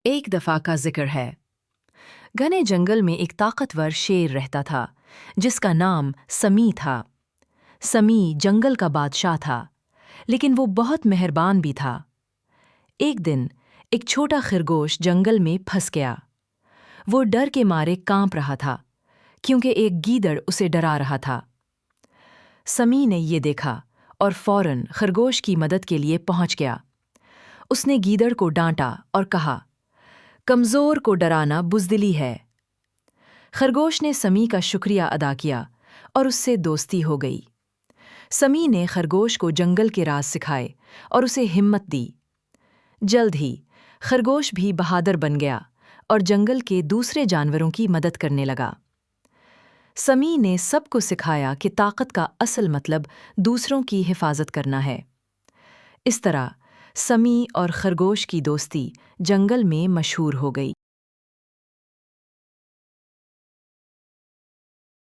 ایک دفعہ کا ذکر ہے۔ گھنے جنگل میں ایک طاقتور شیر رہتا تھا جس کا نام سمی تھا۔ سمی جنگل کا بادشاہ تھا، لیکن وہ بہت مہربان بھی تھا۔ ایک دن ایک چھوٹا خرگوش جنگل میں پھنس گیا۔ وہ ڈر کے مارے کانپ رہا تھا کیونکہ ایک گیدڑ اسے ڈرا رہا تھا۔ سمی نے یہ دیکھا اور فوراً خرگوش کی مدد کے لیے پہنچ گیا۔ اس نے گیدڑ کو ڈانٹا اور کہا، کمزور کو ڈرانا بزدلی ہے۔ خرگوش نے سمی کا شکریہ ادا کیا اور اس سے دوستی ہو گئی۔ سمی نے خرگوش کو جنگل کے راز سکھائے اور اسے ہمت دی۔ جلد ہی خرگوش بھی بہادر بن گیا اور جنگل کے دوسرے جانوروں کی مدد کرنے لگا۔ سمی نے سب کو سکھایا کہ طاقت کا اصل مطلب دوسروں کی حفاظت کرنا ہے۔ اس طرح سمی اور خرگوش کی دوستی جنگل میں مشہور ہو گئی۔